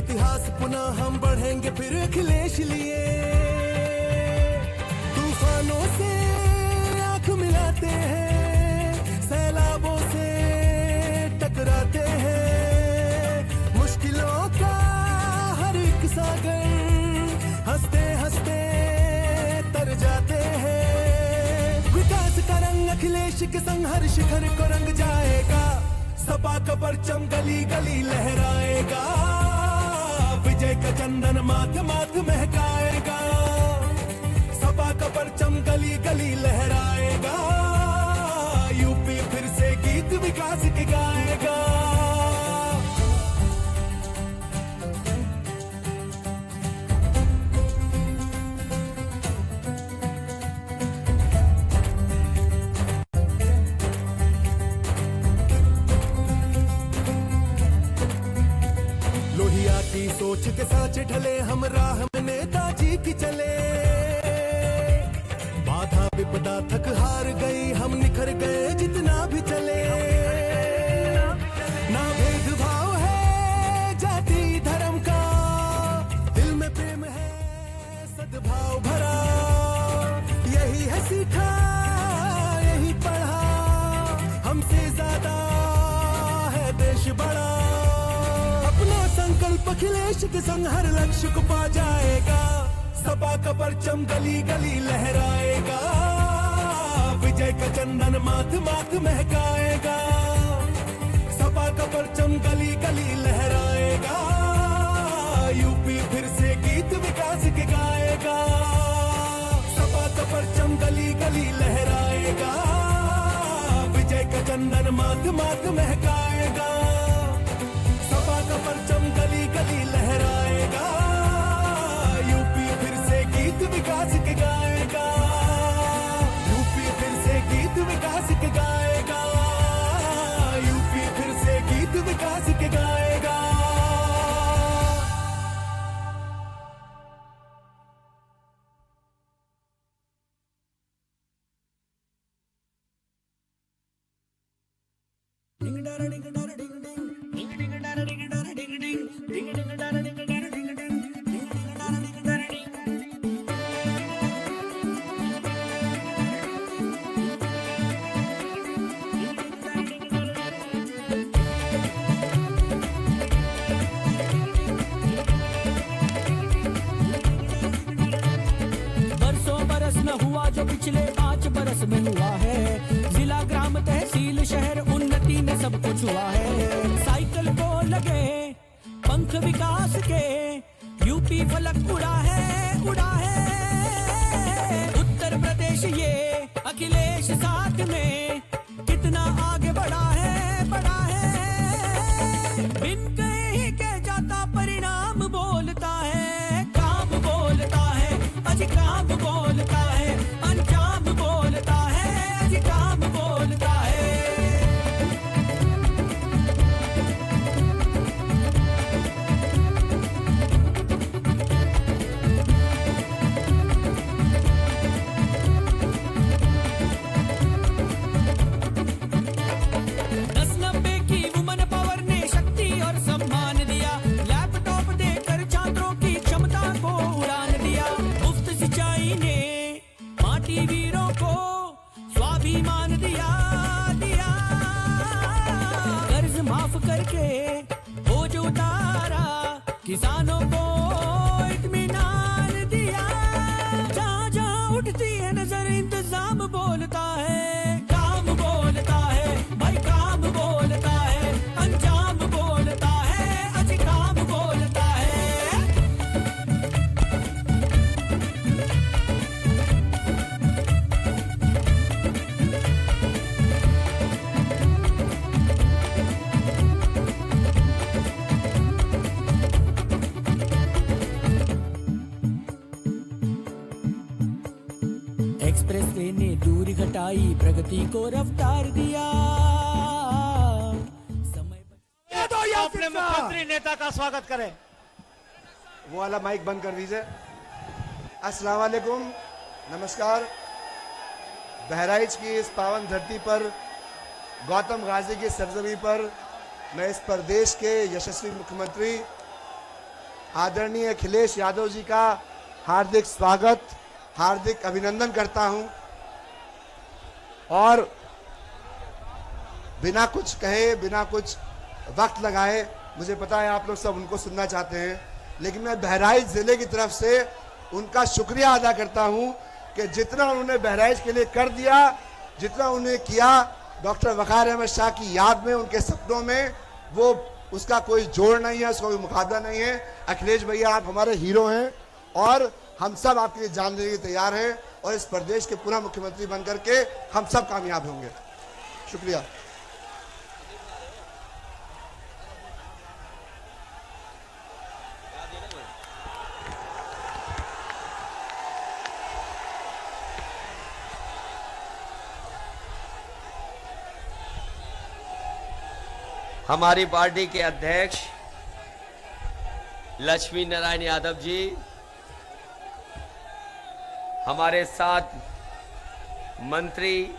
इतिहास पुनः हम बढ़ेंगे फिर अखिलेश लिए। तूफानों से आंख मिलाते हैं, सैलाबों से टकराते हैं, मुश्किलों का हर एक सागर हंसते हंसते तर जाते हैं। विकास का रंग अखिलेश के संग हर शिखर को रंग जाएगा, सपा का परचम गली गली लहराएगा, विजय का चंदन माथ माथ महकाएगा, सपा का परचम गली गली लहराएगा, यूपी फिर से गीत विकास के गाएगा। लोहिया की सोच के साचे ढले हम राह में नेताजी की चले, बाधा विपदा थक हार गई हम निखर गए जितना भी चले। ना भेदभाव है जाति धर्म का, दिल में प्रेम है सद्भाव भरा, यही है सीखा यही पढ़ा, हमसे ज्यादा है देश बड़ा। अपना संकल्प अखिलेश के संग हर लक्ष्य को पा जाएगा, सपा का परचम गली गली लहराएगा, विजय का चंदन माथ माथ महकाएगा, सपा का परचम गली गली लहराएगा, यूपी फिर से गीत विकास के गाएगा, सपा का परचम गली गली लहराएगा, विजय का चंदन माथ माथ महकाएगा, सपा का परचम गली गली लहराएगा, यूपी फिर से गीत विकास के गाएगा, यूपी फिर से गीत विकास के गाएगा, यूपी फिर से गीत विकास के गाएगा। जो पिछले 5 बरस में हुआ है, जिला ग्राम तहसील शहर उन्नति में सब कुछ हुआ है। साइकिल को लगे पंख विकास के, यूपी फलक उड़ा है उड़ा है। उत्तर प्रदेश ये अखिलेश साथ में कितना आगे बढ़ा है बढ़ा है। बिन कहे के जाता परिणाम बोलता है, काम बोलता है अजी काम बोलता है, अंजाम बोलता है अजी काम बोलता है। वीरों को स्वाभिमान दिया दिया, कर्ज माफ करके बोझ उतारा, किसानों को इत्मीनान दिया। जहाँ जहाँ उठती है नजर इंतजाम बोलता है, काम बोलता है भाई काम बोलता है, अंजाम बोलता है अजी काम बोलता है। एक्सप्रेसवे ने दूरी घटाई, प्रगति को रफ्तार दिया। समय तो अपने मुख्यमंत्री नेता का स्वागत करें। वो वाला माइक बंद कर दीजिए। अस्सलाम वालेकुम, नमस्कार। बहराइच की इस पावन धरती पर, गौतम गाजी की सरजमी पर मैं इस प्रदेश के यशस्वी मुख्यमंत्री आदरणीय अखिलेश यादव जी का हार्दिक स्वागत, हार्दिक अभिनंदन करता हूं और बिना कुछ कहे, बिना कुछ वक्त लगाए, मुझे पता है आप लोग सब उनको सुनना चाहते हैं, लेकिन मैं बहराइच जिले की तरफ से उनका शुक्रिया अदा करता हूं कि जितना उन्होंने बहराइच के लिए कर दिया, जितना उन्होंने किया डॉक्टर वक़ार अहमद शाह की याद में, उनके सपनों में, वो उसका कोई जोड़ नहीं है, उसका कोई मुकाबला नहीं है। अखिलेश भैया, आप हमारे हीरो हैं और हम सब आपके लिए जान देने के लिए तैयार हैं और इस प्रदेश के पुनः मुख्यमंत्री बनकर के हम सब कामयाब होंगे। शुक्रिया। हमारी पार्टी के अध्यक्ष लक्ष्मी नारायण यादव जी, हमारे साथ मंत्री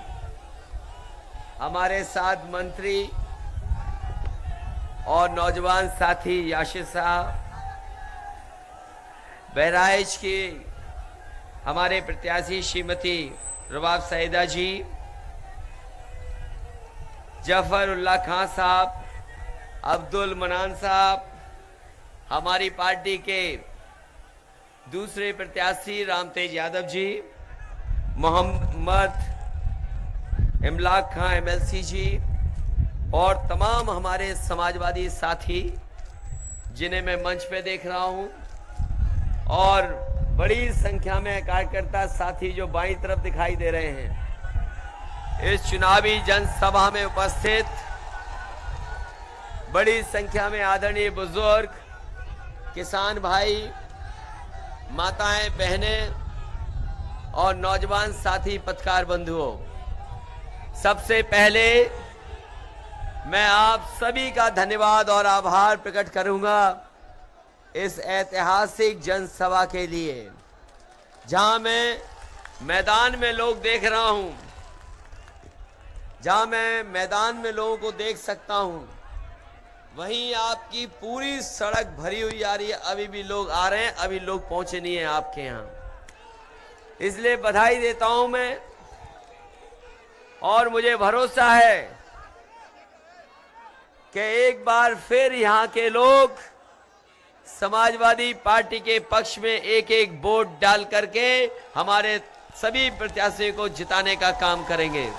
और नौजवान साथी याशिर साहब, बहराइच की हमारे प्रत्याशी श्रीमती रबाब सईदा जी, जफरुल्लाह खान साहब, अब्दुल मनान साहब, हमारी पार्टी के दूसरे प्रत्याशी रामतेज यादव जी, मोहम्मद इमलाक खान एमएलसी जी और तमाम हमारे समाजवादी साथी जिन्हें मैं मंच पे देख रहा हूं, और बड़ी संख्या में कार्यकर्ता साथी जो बाईं तरफ दिखाई दे रहे हैं। इस चुनावी जनसभा में उपस्थित बड़ी संख्या में आदरणीय बुजुर्ग, किसान भाई, माताएं, बहनें और नौजवान साथी पत्रकार बंधुओं, सबसे पहले मैं आप सभी का धन्यवाद और आभार प्रकट करूंगा इस ऐतिहासिक जनसभा के लिए, जहां मैं मैदान में लोग देख रहा हूं, जहां मैं मैदान में लोगों को देख सकता हूं, वहीं आपकी पूरी सड़क भरी हुई आ रही है। अभी भी लोग आ रहे हैं, अभी लोग पहुंचे नहीं हैं आपके यहां, इसलिए बधाई देता हूं मैं। और मुझे भरोसा है कि एक बार फिर यहां के लोग समाजवादी पार्टी के पक्ष में एक एक वोट डाल करके हमारे सभी प्रत्याशियों को जिताने का काम करेंगे।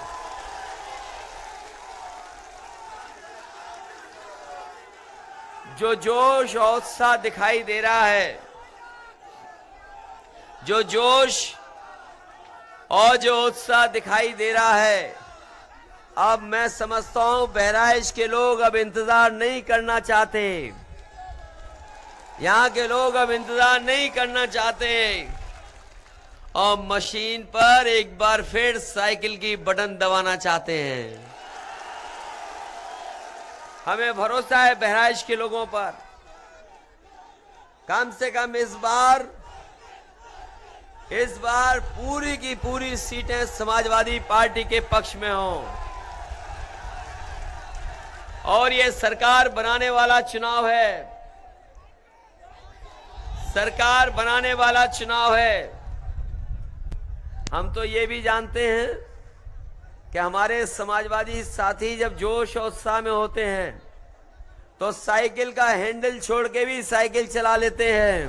जो जोश और उत्साह दिखाई दे रहा है, जो जोश और जो उत्साह दिखाई दे रहा है, अब मैं समझता हूं बहराइच के लोग अब इंतजार नहीं करना चाहते, यहां के लोग अब इंतजार नहीं करना चाहते और मशीन पर एक बार फिर साइकिल की बटन दबाना चाहते हैं। हमें भरोसा है बहराइच के लोगों पर, कम से कम इस बार पूरी की पूरी सीटें समाजवादी पार्टी के पक्ष में हों और ये सरकार बनाने वाला चुनाव है, सरकार बनाने वाला चुनाव है। हम तो ये भी जानते हैं कि हमारे समाजवादी साथी जब जोश और उत्साह में होते हैं तो साइकिल का हैंडल छोड़ के भी साइकिल चला लेते हैं,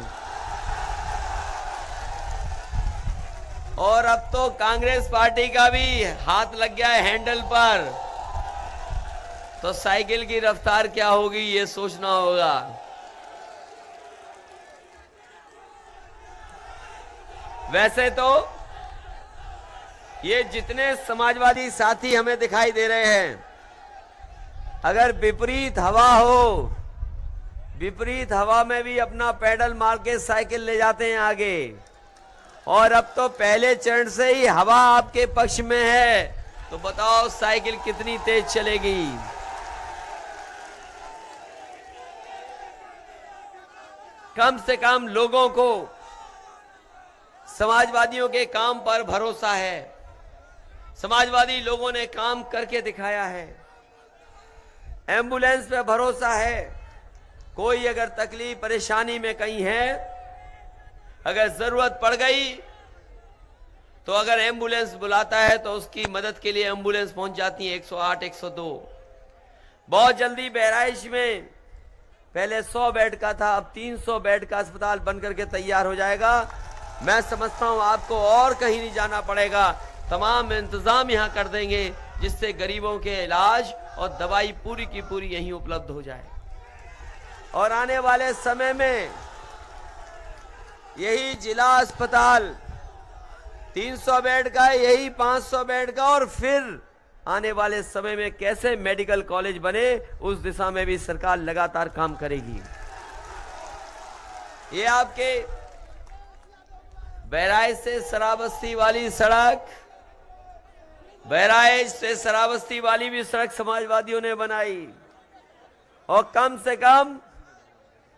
और अब तो कांग्रेस पार्टी का भी हाथ लग गया है हैंडल पर, तो साइकिल की रफ्तार क्या होगी ये सोचना होगा। वैसे तो ये जितने समाजवादी साथी हमें दिखाई दे रहे हैं, अगर विपरीत हवा हो, विपरीत हवा में भी अपना पैडल मार के साइकिल ले जाते हैं आगे, और अब तो पहले चरण से ही हवा आपके पक्ष में है, तो बताओ साइकिल कितनी तेज चलेगी। कम से कम लोगों को समाजवादियों के काम पर भरोसा है, समाजवादी लोगों ने काम करके दिखाया है, एम्बुलेंस पे भरोसा है, कोई अगर तकलीफ परेशानी में कहीं है, अगर जरूरत पड़ गई तो अगर एम्बुलेंस बुलाता है तो उसकी मदद के लिए एम्बुलेंस पहुंच जाती है 108, 102। बहुत जल्दी बहराइच में पहले 100 बेड का था, अब 300 बेड का अस्पताल बनकर के तैयार हो जाएगा। मैं समझता हूं आपको और कहीं नहीं जाना पड़ेगा, तमाम इंतजाम यहां कर देंगे जिससे गरीबों के इलाज और दवाई पूरी की पूरी यहीं उपलब्ध हो जाए। और आने वाले समय में यही जिला अस्पताल 300 बेड का, यही 500 बेड का, और फिर आने वाले समय में कैसे मेडिकल कॉलेज बने उस दिशा में भी सरकार लगातार काम करेगी। ये आपके बहराइच से श्रावस्ती वाली सड़क, बहराइच से श्रावस्ती वाली भी सड़क समाजवादियों ने बनाई, और कम से कम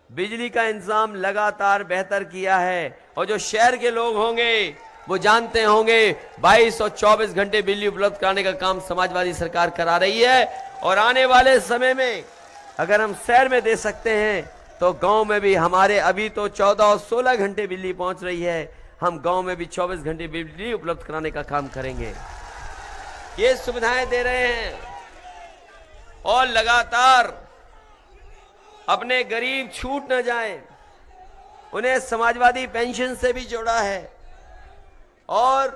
बिजली का इंतजाम लगातार बेहतर किया है। और जो शहर के लोग होंगे वो जानते होंगे 22 और 24 घंटे बिजली उपलब्ध कराने का काम समाजवादी सरकार करा रही है। और आने वाले समय में अगर हम शहर में दे सकते हैं तो गांव में भी हमारे अभी तो 14 और 16 घंटे बिजली पहुंच रही है, हम गांव में भी 24 घंटे बिजली उपलब्ध कराने का काम करेंगे। ये सुविधाएं दे रहे हैं और लगातार अपने गरीब छूट न जाएं, उन्हें समाजवादी पेंशन से भी जोड़ा है। और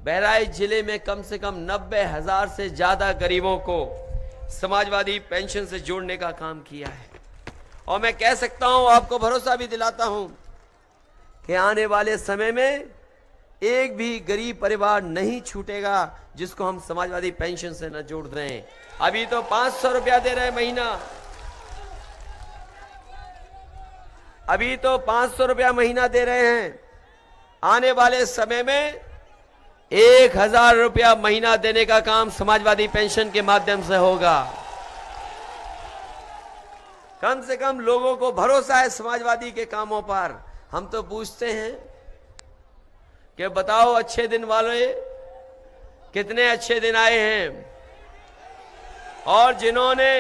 बहराइच जिले में कम से कम 90,000 से ज्यादा गरीबों को समाजवादी पेंशन से जोड़ने का काम किया है। और मैं कह सकता हूं, आपको भरोसा भी दिलाता हूं कि आने वाले समय में एक भी गरीब परिवार नहीं छूटेगा जिसको हम समाजवादी पेंशन से न जोड़ रहे हैं। अभी तो 500 रुपया दे रहे हैं महीना, अभी तो 500 रुपया महीना दे रहे हैं। आने वाले समय में 1000 रुपया महीना देने का काम समाजवादी पेंशन के माध्यम से होगा। कम से कम लोगों को भरोसा है समाजवादी के कामों पर। हम तो पूछते हैं कि बताओ अच्छे दिन वाले कितने अच्छे दिन आए हैं, और जिन्होंने,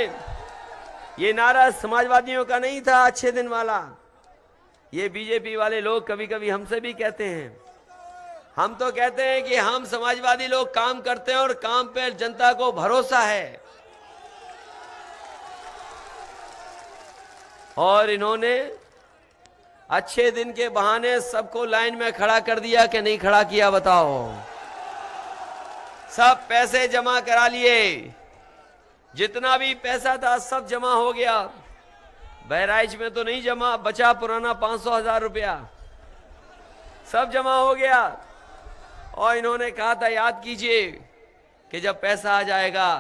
ये नारा समाजवादियों का नहीं था अच्छे दिन वाला, ये बीजेपी वाले लोग कभी कभी हमसे भी कहते हैं। हम तो कहते हैं कि हम समाजवादी लोग काम करते हैं और काम पे जनता को भरोसा है। और इन्होंने अच्छे दिन के बहाने सबको लाइन में खड़ा कर दिया कि नहीं खड़ा किया बताओ? सब पैसे जमा करा लिए, जितना भी पैसा था सब जमा हो गया। बहराइच में तो नहीं जमा बचा, पुराना 500,000 रुपया सब जमा हो गया। और इन्होंने कहा था, याद कीजिए कि जब पैसा आ जाएगा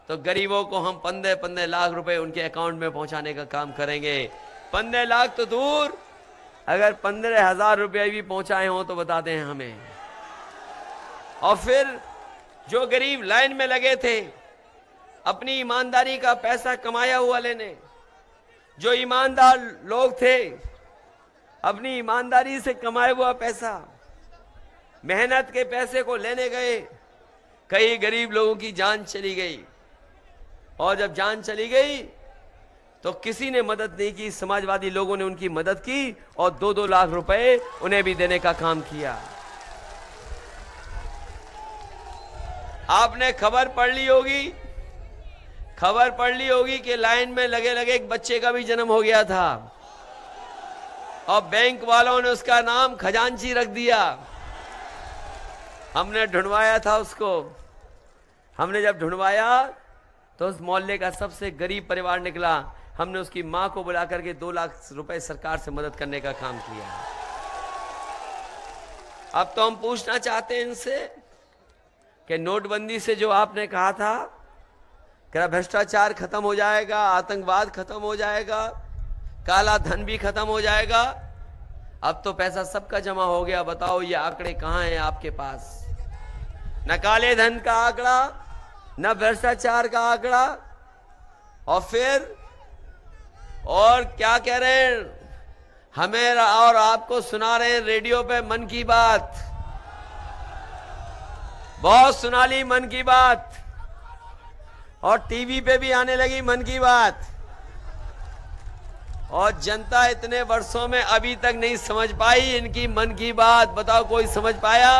तो गरीबों को हम 15-15 लाख रुपए उनके अकाउंट में पहुंचाने का काम करेंगे। 15 लाख तो दूर, अगर 15,000 रुपये भी पहुंचाए हों तो बता दें हमें। और फिर जो गरीब लाइन में लगे थे अपनी ईमानदारी का पैसा कमाया हुआ लेने, जो ईमानदार लोग थे अपनी ईमानदारी से कमाया हुआ पैसा, मेहनत के पैसे को लेने गए, कई गरीब लोगों की जान चली गई। और जब जान चली गई तो किसी ने मदद नहीं की, समाजवादी लोगों ने उनकी मदद की और 2-2 लाख रुपए उन्हें भी देने का काम किया। आपने खबर पढ़ ली होगी कि लाइन में लगे लगे एक बच्चे का भी जन्म हो गया था और बैंक वालों ने उसका नाम खजांची रख दिया। हमने ढूंढवाया था उसको, हमने जब ढूंढवाया तो उस मोहल्ले का सबसे गरीब परिवार निकला। हमने उसकी मां को बुला करके 2 लाख रुपए सरकार से मदद करने का काम किया। अब तो हम पूछना चाहते हैं इनसे कि नोटबंदी से जो आपने कहा था कि भ्रष्टाचार खत्म हो जाएगा, आतंकवाद खत्म हो जाएगा, काला धन भी खत्म हो जाएगा, अब तो पैसा सबका जमा हो गया। बताओ ये आंकड़े कहां हैं आपके पास? न काले धन का आंकड़ा, न भ्रष्टाचार का आंकड़ा। और फिर और क्या कह रहे हैं हमें और आपको सुना रहे हैं रेडियो पे मन की बात। बहुत सुना ली मन की बात और टीवी पे भी आने लगी मन की बात। और जनता इतने वर्षों में अभी तक नहीं समझ पाई इनकी मन की बात। बताओ कोई समझ पाया?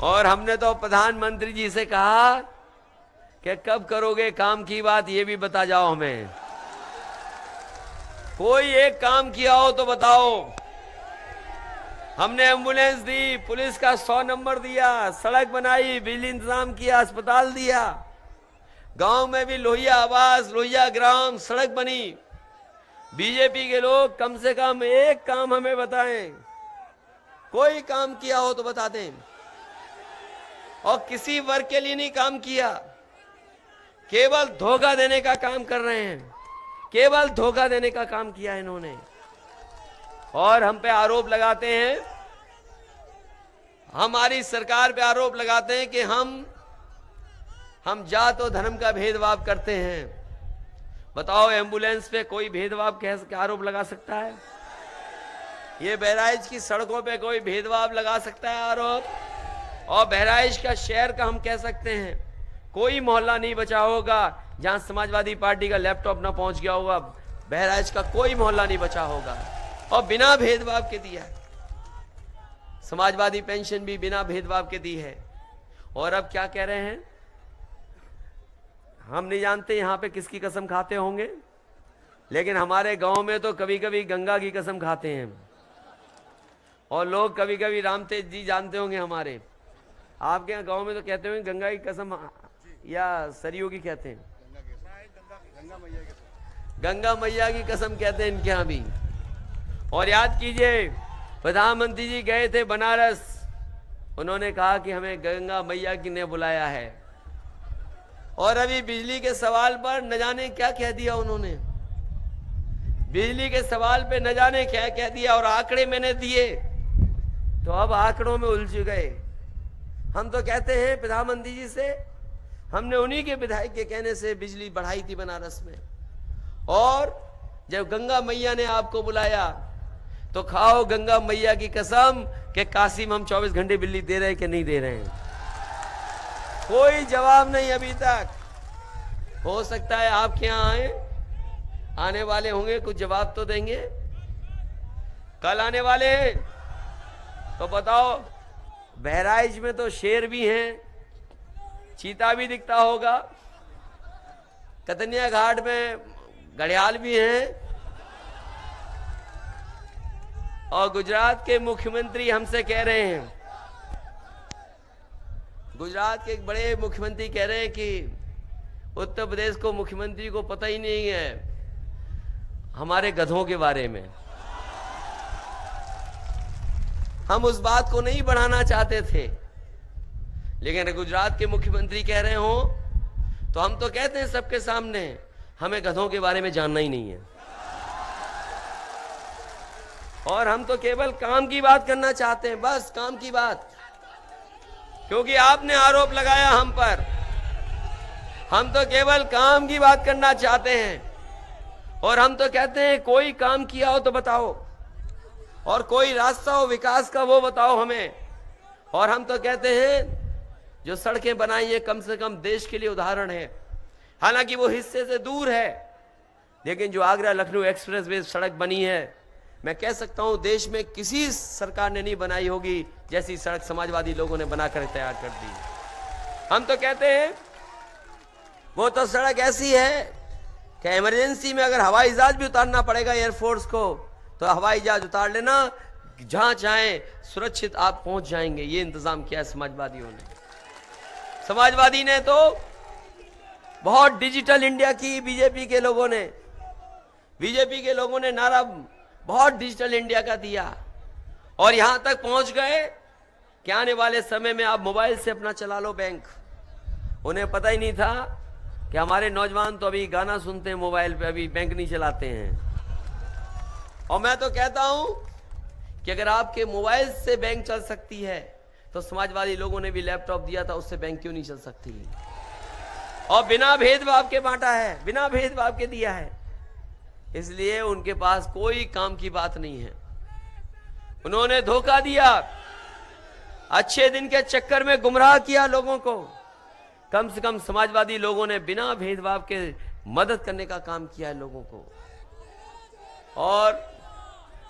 और हमने तो प्रधानमंत्री जी से कहा कि कब करोगे काम की बात, ये भी बता जाओ हमें। कोई एक काम किया हो तो बताओ। हमने एम्बुलेंस दी, पुलिस का 100 नंबर दिया, सड़क बनाई, बिजली इंतजाम किया, अस्पताल दिया, गांव में भी लोहिया आवास, लोहिया ग्राम, सड़क बनी। बीजेपी के लोग कम से कम एक काम हमें बताएं, कोई काम किया हो तो बता दें। और किसी वर्ग के लिए नहीं काम किया, केवल धोखा देने का काम कर रहे हैं, केवल धोखा देने का काम किया इन्होंने। और हम पे आरोप लगाते हैं, हमारी सरकार पे आरोप लगाते हैं कि हम जात और धर्म का भेदभाव करते हैं। बताओ एम्बुलेंस पे कोई भेदभाव कैसे आरोप लगा सकता है? ये बहराइच की सड़कों पे कोई भेदभाव लगा सकता है आरोप? और बहराइच का शहर का हम कह सकते हैं कोई मोहल्ला नहीं बचा होगा जहां समाजवादी पार्टी का लैपटॉप ना पहुंच गया होगा। बहराइच का कोई मोहल्ला नहीं बचा होगा और बिना भेदभाव के दिया। समाजवादी पेंशन भी बिना भेदभाव के दी है। और अब क्या कह रहे हैं, हम नहीं जानते यहां पे किसकी कसम खाते होंगे, लेकिन हमारे गांव में तो कभी कभी गंगा की कसम खाते हैं। और लोग कभी कभी रामतेज जी जानते होंगे हमारे, आपके यहाँ गांव में तो कहते होंगे गंगा की कसम, या सरयू की कहते हैं? गंगा मैया की कसम कहते हैं इनके यहाँ भी। और याद कीजिए, प्रधानमंत्री जी गए थे बनारस, उन्होंने कहा कि हमें गंगा मैया की ने बुलाया है। और अभी बिजली के सवाल पर न जाने क्या कह दिया उन्होंने, बिजली के सवाल पे न जाने क्या कह दिया। और आंकड़े मैंने दिए तो अब आंकड़ों में उलझ गए। हम तो कहते हैं प्रधानमंत्री जी से, हमने उन्हीं के विधायक के कहने से बिजली बढ़ाई थी बनारस में। और जब गंगा मैया ने आपको बुलाया तो खाओ गंगा मैया की कसम कि काशी में हम 24 घंटे बिजली दे रहे हैं कि नहीं दे रहे हैं। कोई जवाब नहीं अभी तक। हो सकता है आपके यहाँ आए, आने वाले होंगे, कुछ जवाब तो देंगे। कल आने वाले हैं तो बताओ, बहराइच में तो शेर भी हैं, चीता भी दिखता होगा, कतनिया घाट में घड़ियाल भी हैं। और गुजरात के मुख्यमंत्री हमसे कह रहे हैं, गुजरात के एक बड़े मुख्यमंत्री कह रहे हैं कि उत्तर प्रदेश को मुख्यमंत्री को पता ही नहीं है हमारे गधों के बारे में। हम उस बात को नहीं बढ़ाना चाहते थे, लेकिन गुजरात के मुख्यमंत्री कह रहे हो तो हम तो कहते हैं सबके सामने, हमें गधों के बारे में जानना ही नहीं है। और हम तो केवल काम की बात करना चाहते हैं, बस काम की बात। क्योंकि आपने आरोप लगाया हम पर, हम तो केवल काम की बात करना चाहते हैं। और हम तो कहते हैं कोई काम किया हो तो बताओ, और कोई रास्ता हो विकास का वो बताओ हमें। और हम तो कहते हैं जो सड़कें बनाई है कम से कम देश के लिए उदाहरण है। हालांकि वो हिस्से से दूर है, लेकिन जो आगरा लखनऊ एक्सप्रेस वे सड़क बनी है, मैं कह सकता हूं देश में किसी सरकार ने नहीं बनाई होगी जैसी सड़क समाजवादी लोगों ने बनाकर तैयार कर दी। हम तो कहते हैं वो तो सड़क ऐसी है कि इमरजेंसी में अगर हवाई जहाज भी उतारना पड़ेगा एयरफोर्स को तो हवाई जहाज उतार लेना, जहां चाहे सुरक्षित आप पहुंच जाएंगे। ये इंतजाम किया है समाजवादियों ने। समाजवादी ने तो बहुत डिजिटल इंडिया की, बीजेपी के लोगों ने नारा बहुत डिजिटल इंडिया का दिया। और यहां तक पहुंच गए कि आने वाले समय में आप मोबाइल से अपना चला लो बैंक। उन्हें पता ही नहीं था कि हमारे नौजवान तो अभी गाना सुनते हैं मोबाइल पे, अभी बैंक नहीं चलाते हैं। और मैं तो कहता हूं कि अगर आपके मोबाइल से बैंक चल सकती है तो समाजवादी लोगों ने भी लैपटॉप दिया था, उससे बैंक क्यों नहीं चल सकती? और बिना भेदभाव के बांटा है, बिना भेदभाव के दिया है। इसलिए उनके पास कोई काम की बात नहीं है। उन्होंने धोखा दिया, अच्छे दिन के चक्कर में गुमराह किया लोगों को। कम से कम समाजवादी लोगों ने बिना भेदभाव के मदद करने का काम किया है लोगों को। और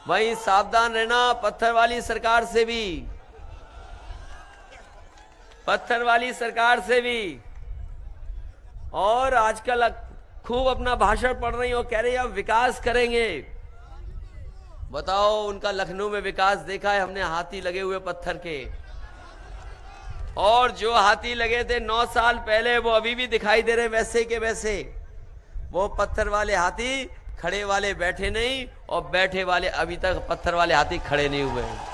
वहीं सावधान रहना पत्थर वाली सरकार से भी, पत्थर वाली सरकार से भी। और आजकल खूब अपना भाषण पढ़ रही हो, कह रही है विकास करेंगे। बताओ, उनका लखनऊ में विकास देखा है हमने, हाथी लगे हुए पत्थर के। और जो हाथी लगे थे 9 साल पहले, वो अभी भी दिखाई दे रहे वैसे के वैसे। वो पत्थर वाले हाथी, खड़े वाले बैठे नहीं, और बैठे वाले अभी तक पत्थर वाले हाथी खड़े नहीं हुए हैं।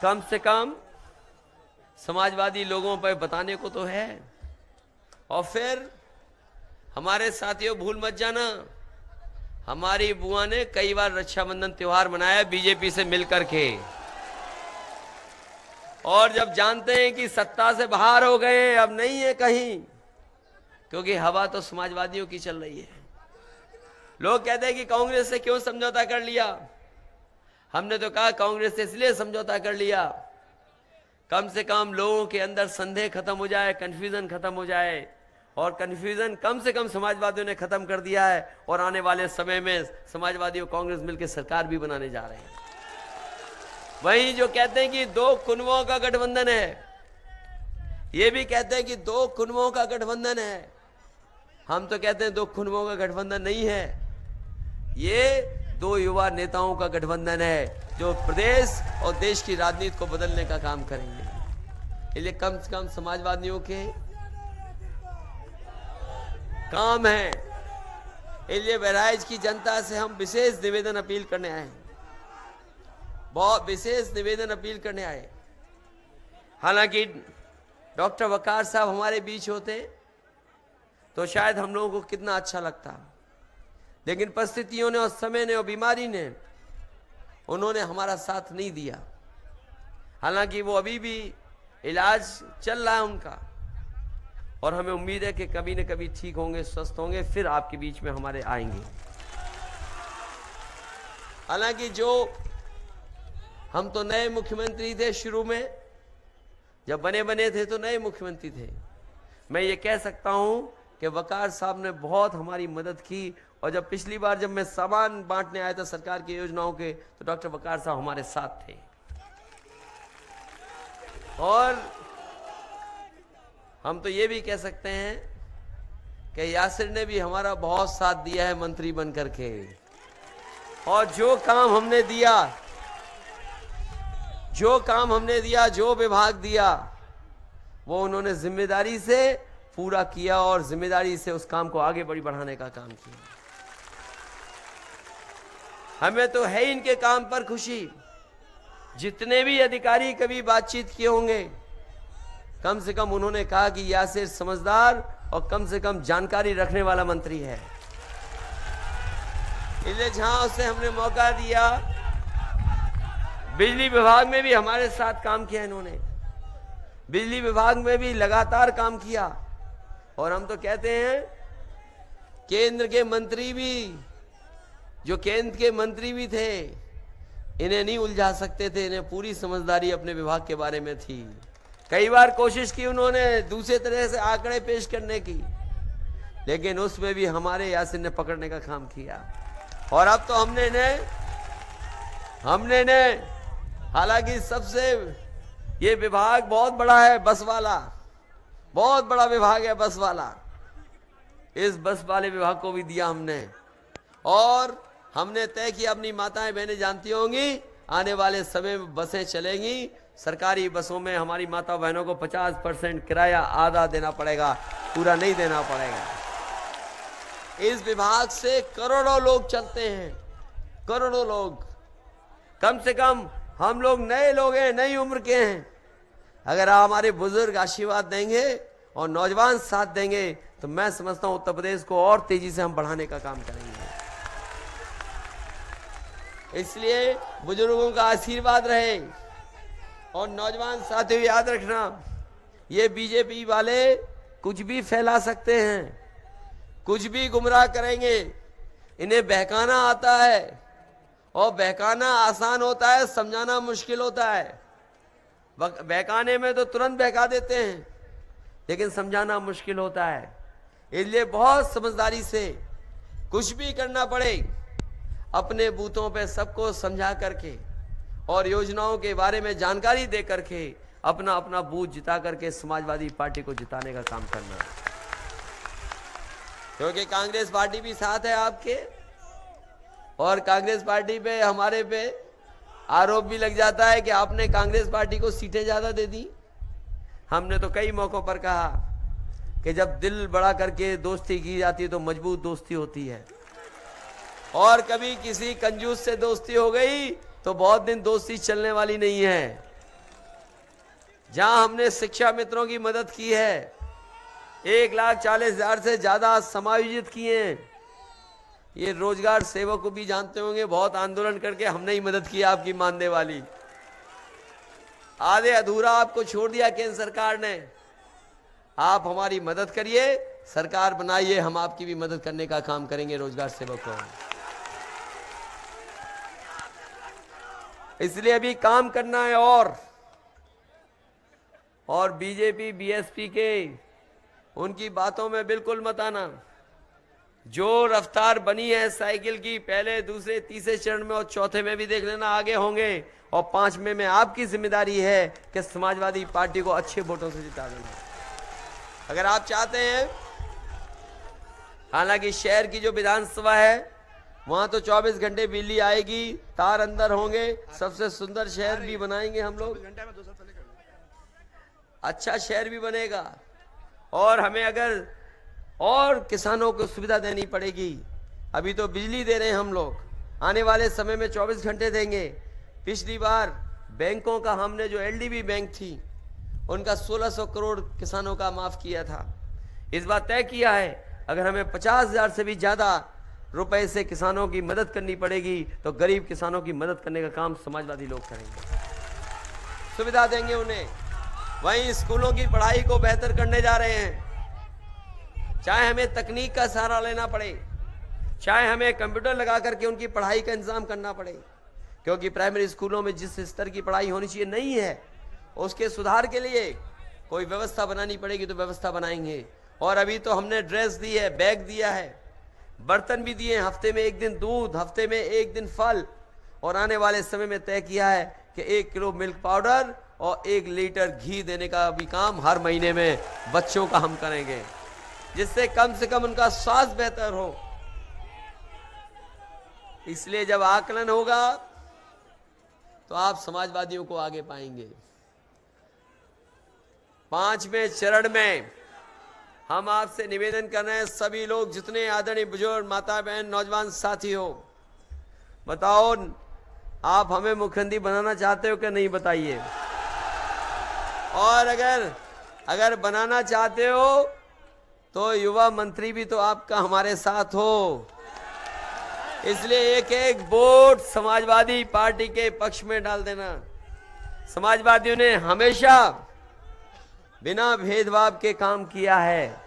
कम से कम समाजवादी लोगों पर बताने को तो है। और फिर हमारे साथियों, भूल मत जाना, हमारी बुआ ने कई बार रक्षाबंधन त्योहार मनाया बीजेपी से मिलकर के। और जब जानते हैं कि सत्ता से बाहर हो गए, अब नहीं है कहीं, क्योंकि हवा तो समाजवादियों की चल रही है। लोग कहते हैं कि कांग्रेस से क्यों समझौता कर लिया। हमने तो कहा कांग्रेस से इसलिए समझौता कर लिया, कम से कम लोगों के अंदर संदेह खत्म हो जाए, कंफ्यूजन खत्म हो जाए। और कंफ्यूजन कम से कम समाजवादियों ने खत्म कर दिया है। और आने वाले समय में समाजवादी और कांग्रेस मिलकर सरकार भी बनाने जा रहे हैं। वहीं जो कहते हैं कि 2 कुनबों का गठबंधन है, ये भी कहते हैं कि 2 कुनबों का गठबंधन है। हम तो कहते हैं 2 कुनबों का गठबंधन नहीं है, ये 2 युवा नेताओं का गठबंधन है, जो प्रदेश और देश की राजनीति को बदलने का काम करेंगे। इसलिए कम से कम समाजवादियों के काम है। इसलिए बहराइच की जनता से हम विशेष निवेदन अपील करने आए हैं, बहुत विशेष निवेदन अपील करने आए। हालांकि डॉक्टर वकार साहब हमारे बीच होते तो शायद हम लोगों को कितना अच्छा लगता, लेकिन परिस्थितियों ने और समय ने और बीमारी ने उन्होंने हमारा साथ नहीं दिया। हालांकि वो अभी भी इलाज चल रहा है उनका, और हमें उम्मीद है कि कभी न कभी ठीक होंगे, स्वस्थ होंगे, फिर आपके बीच में हमारे आएंगे। हालांकि जो हम तो नए मुख्यमंत्री थे, शुरू में जब बने थे तो नए मुख्यमंत्री थे। मैं ये कह सकता हूं कि वकार साहब ने बहुत हमारी मदद की। और जब पिछली बार जब मैं सामान बांटने आया था सरकार की योजनाओं के, तो डॉक्टर वकार साहब हमारे साथ थे। और हम तो ये भी कह सकते हैं कि यासिर ने भी हमारा बहुत साथ दिया है मंत्री बनकर के। और जो काम हमने दिया, जो विभाग दिया, वो उन्होंने जिम्मेदारी से पूरा किया और जिम्मेदारी से उस काम को आगे बढ़ाने का काम किया। हमें तो है इनके काम पर खुशी। जितने भी अधिकारी कभी बातचीत किए होंगे, कम से कम उन्होंने कहा कि यासिर समझदार और कम से कम जानकारी रखने वाला मंत्री है। इसलिए जहां उसे हमने मौका दिया, बिजली विभाग में भी हमारे साथ काम किया इन्होंने, बिजली विभाग में भी लगातार काम किया। और हम तो कहते हैं केंद्र के मंत्री भी, जो केंद्र के मंत्री भी थे, इन्हें नहीं उलझा सकते थे, इन्हें पूरी समझदारी अपने विभाग के बारे में थी। कई बार कोशिश की उन्होंने दूसरे तरह से आंकड़े पेश करने की, लेकिन उसमें भी हमारे यासिर ने पकड़ने का काम किया। और अब तो हमने इन्हें हालांकि सबसे ये विभाग बहुत बड़ा है, बस वाला, बहुत बड़ा विभाग है बस वाला, इस बस वाले विभाग को भी दिया हमने। और हमने तय किया, अपनी माताएं बहनें जानती होंगी, आने वाले समय में बसें चलेंगी, सरकारी बसों में हमारी माता बहनों को 50% किराया आधा देना पड़ेगा, पूरा नहीं देना पड़ेगा। इस विभाग से करोड़ों लोग चलते हैं, करोड़ों लोग। कम से कम हम लोग नए लोग हैं, नई उम्र के हैं। अगर हमारे बुजुर्ग आशीर्वाद देंगे और नौजवान साथ देंगे, तो मैं समझता हूं उत्तर प्रदेश को और तेजी से हम बढ़ाने का काम करेंगे। इसलिए बुजुर्गों का आशीर्वाद रहे। और नौजवान साथियों, याद रखना, ये बीजेपी वाले कुछ भी फैला सकते हैं, कुछ भी गुमराह करेंगे। इन्हें बहकाना आता है, और बहकाना आसान होता है, समझाना मुश्किल होता है। बहकाने में तो तुरंत बहका देते हैं, लेकिन समझाना मुश्किल होता है। इसलिए बहुत समझदारी से कुछ भी करना पड़े, अपने बूथों पे सबको समझा करके और योजनाओं के बारे में जानकारी दे करके अपना अपना बूथ जिता करके समाजवादी पार्टी को जिताने का काम करना है। क्योंकि कांग्रेस पार्टी भी साथ है आपके, और कांग्रेस पार्टी पे हमारे पे आरोप भी लग जाता है कि आपने कांग्रेस पार्टी को सीटें ज्यादा दे दी। हमने तो कई मौकों पर कहा कि जब दिल बड़ा करके दोस्ती की जाती है तो मजबूत दोस्ती होती है, और कभी किसी कंजूस से दोस्ती हो गई तो बहुत दिन दोस्ती चलने वाली नहीं है। जहां हमने शिक्षा मित्रों की मदद की है, 1,40,000 से ज्यादा समायोजित किए हैं। ये रोजगार सेवक को भी जानते होंगे, बहुत आंदोलन करके हमने ही मदद की आपकी मानने वाली। आधे अधूरा आपको छोड़ दिया केंद्र सरकार ने। आप हमारी मदद करिए, सरकार बनाइए, हम आपकी भी मदद करने का काम करेंगे रोजगार सेवकों। इसलिए अभी काम करना है। और बीजेपी बीएसपी के उनकी बातों में बिल्कुल मत आना। जो रफ्तार बनी है साइकिल की, पहले दूसरे तीसरे चरण में और चौथे में भी देख लेना आगे होंगे, और 5वें में आपकी जिम्मेदारी है कि समाजवादी पार्टी को अच्छे वोटों से जिता देना। अगर आप चाहते हैं, हालांकि शहर की जो विधानसभा है वहां तो 24 घंटे बिजली आएगी, तार अंदर होंगे, सबसे सुंदर शहर भी बनाएंगे हम लोग, अच्छा शहर भी बनेगा। और हमें अगर और किसानों को सुविधा देनी पड़ेगी। अभी तो बिजली दे रहे हैं हम लोग, आने वाले समय में 24 घंटे देंगे। पिछली बार बैंकों का हमने, जो एलडीबी बैंक थी उनका 1600 करोड़ किसानों का माफ किया था। इस बार तय किया है अगर हमें 50,000 से भी ज्यादा रुपए से किसानों की मदद करनी पड़ेगी तो गरीब किसानों की मदद करने का काम समाजवादी लोग करेंगे, सुविधा देंगे उन्हें। वहीं स्कूलों की पढ़ाई को बेहतर करने जा रहे हैं, चाहे हमें तकनीक का सहारा लेना पड़े, चाहे हमें कंप्यूटर लगा करके उनकी पढ़ाई का इंतजाम करना पड़े, क्योंकि प्राइमरी स्कूलों में जिस स्तर की पढ़ाई होनी चाहिए नहीं है, उसके सुधार के लिए कोई व्यवस्था बनानी पड़ेगी तो व्यवस्था बनाएंगे। और अभी तो हमने ड्रेस दी है, बैग दिया है, बर्तन भी दिए, हफ्ते में 1 दिन दूध, हफ्ते में 1 दिन फल, और आने वाले समय में तय किया है कि 1 किलो मिल्क पाउडर और 1 लीटर घी देने का भी काम हर महीने में बच्चों का हम करेंगे, जिससे कम से कम उनका स्वास्थ्य बेहतर हो। इसलिए जब आकलन होगा तो आप समाजवादियों को आगे पाएंगे। 5वें चरण में हम आपसे निवेदन कर रहे हैं, सभी लोग, जितने आदरणीय बुजुर्ग, माता बहन, नौजवान साथी हो, बताओ आप हमें मुख्यमंत्री बनाना चाहते हो कि नहीं, बताइए। और अगर बनाना चाहते हो तो युवा मंत्री भी तो आपका हमारे साथ हो। इसलिए एक वोट समाजवादी पार्टी के पक्ष में डाल देना। समाजवादियों ने हमेशा बिना भेदभाव के काम किया है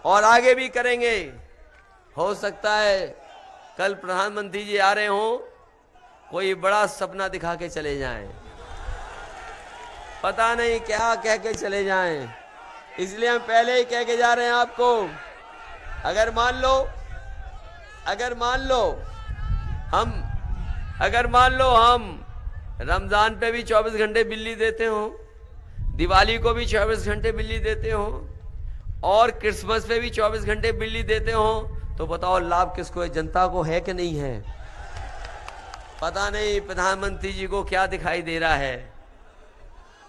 और आगे भी करेंगे। हो सकता है कल प्रधानमंत्री जी आ रहे हों, कोई बड़ा सपना दिखा के चले जाएं, पता नहीं क्या कह के चले जाएं, इसलिए हम पहले ही कह के जा रहे हैं आपको। अगर मान लो हम रमजान पे भी 24 घंटे बिजली देते हो, दिवाली को भी 24 घंटे बिजली देते हो, और क्रिसमस पे भी 24 घंटे बिजली देते हो, तो बताओ लाभ किसको है, जनता को है कि नहीं है? पता नहीं प्रधानमंत्री जी को क्या दिखाई दे रहा है।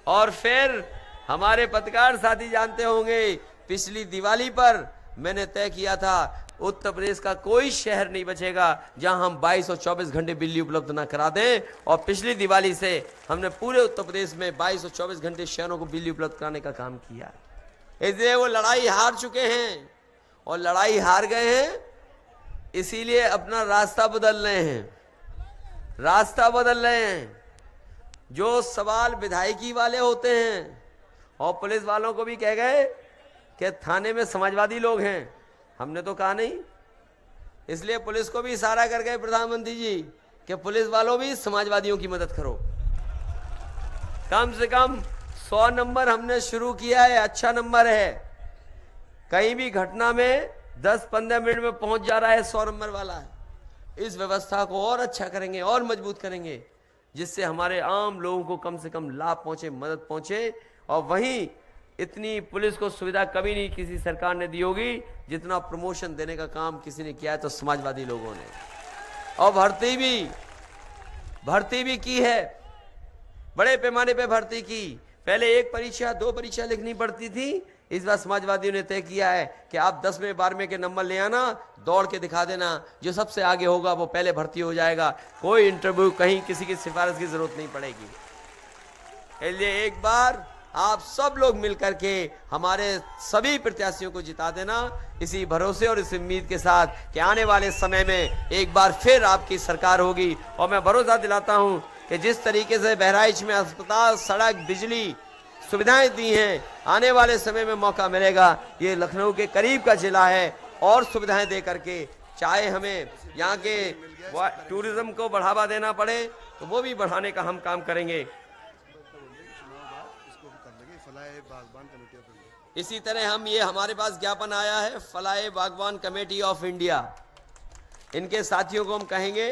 और फिर हमारे पत्रकार साथी जानते होंगे, पिछली दिवाली पर मैंने तय किया था उत्तर प्रदेश का कोई शहर नहीं बचेगा जहां हम 22 और 24 घंटे बिजली उपलब्ध ना करा दें, और पिछली दिवाली से हमने पूरे उत्तर प्रदेश में 22 और 24 घंटे शहरों को बिजली उपलब्ध कराने का काम किया। इसलिए वो लड़ाई हार चुके हैं, और लड़ाई हार गए हैं इसीलिए अपना रास्ता बदल रहे हैं। जो सवाल विधायकी वाले होते हैं और पुलिस वालों को भी कह गए कि थाने में समाजवादी लोग हैं, हमने तो कहा नहीं। इसलिए पुलिस को भी इशारा कर गए प्रधानमंत्री जी कि पुलिस वालों भी समाजवादियों की मदद करो। कम से कम 100 नंबर हमने शुरू किया है, अच्छा नंबर है। कहीं भी घटना में 10-15 मिनट में पहुंच जा रहा है, 100 नंबर वाला है। इस व्यवस्था को और अच्छा करेंगे और मजबूत करेंगे, जिससे हमारे आम लोगों को कम से कम लाभ पहुंचे, मदद पहुंचे। और वहीं इतनी पुलिस को सुविधा कभी नहीं किसी सरकार ने दी होगी जितना प्रमोशन देने का काम किसी ने किया है तो समाजवादी लोगों ने। और भर्ती भी की है, बड़े पैमाने पे भर्ती की। पहले 1 परीक्षा 2 परीक्षा लिखनी पड़ती थी, इस बार समाजवादियों ने तय किया है कि आप 10वें 12वें के नंबर ले आना, दौड़ के दिखा देना, जो सबसे आगे होगा वो पहले भर्ती हो जाएगा। कोई इंटरव्यू कहीं किसी की सिफारिश की जरूरत नहीं पड़ेगी। इसलिए एक बार आप सब लोग मिलकर के हमारे सभी प्रत्याशियों को जिता देना, इसी भरोसे और इस उम्मीद के साथ कि आने वाले समय में एक बार फिर आपकी सरकार होगी। और मैं भरोसा दिलाता हूं कि जिस तरीके से बहराइच में अस्पताल, सड़क, बिजली सुविधाएं दी हैं, आने वाले समय में मौका मिलेगा। ये लखनऊ के करीब का जिला है, और सुविधाएं दे करके, चाहे हमें यहाँ के टूरिज्म को बढ़ावा देना पड़े तो वो भी बढ़ाने का हम काम करेंगे। इसी तरह हमारे पास ज्ञापन आया है फलाए बागवान कमेटी ऑफ इंडिया, इनके साथियों को हम कहेंगे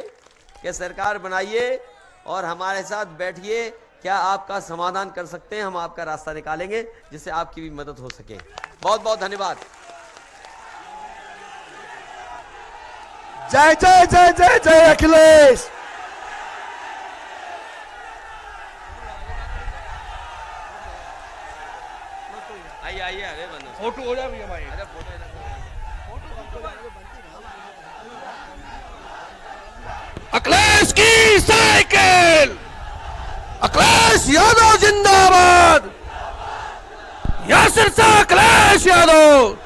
कि सरकार बनाइए और हमारे साथ बैठिए, क्या आपका समाधान कर सकते हैं, हम आपका रास्ता निकालेंगे जिससे आपकी भी मदद हो सके। बहुत बहुत धन्यवाद। जय जय जय जय जय अखिलेश। आइए अरे फोटो हो जाएगी हमारी। अरे फोटो अखिलेश की साइकिल, अखिलेश यादव जिंदाबाद, यासिर से अखिलेश यादव।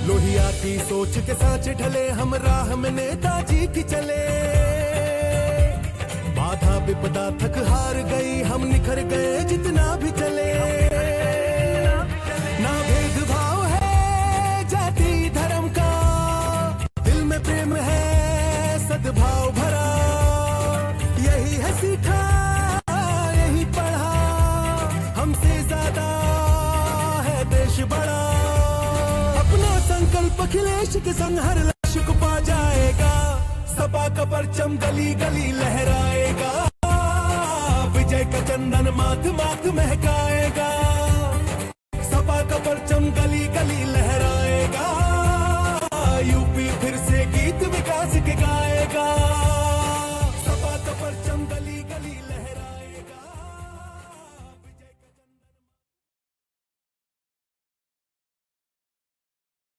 लोहिया की सोच के सांचे ढले, हम राह में नेताजी की चले। बाधा विपदा थक हार गई, हम निखर गए जितना भी चले। ना भेदभाव है जाति धर्म का, दिल में प्रेम है सद्भाव भरा। यही है सीखा, यही पढ़ा, हमसे ज्यादा है देश बड़ा। अपना संकल्प अखिलेश के संग हर लक्ष्य को पा जाएगा। सपा का परचम गली गली लहराएगा, विजय का चंदन माथ माथ महकाएगा।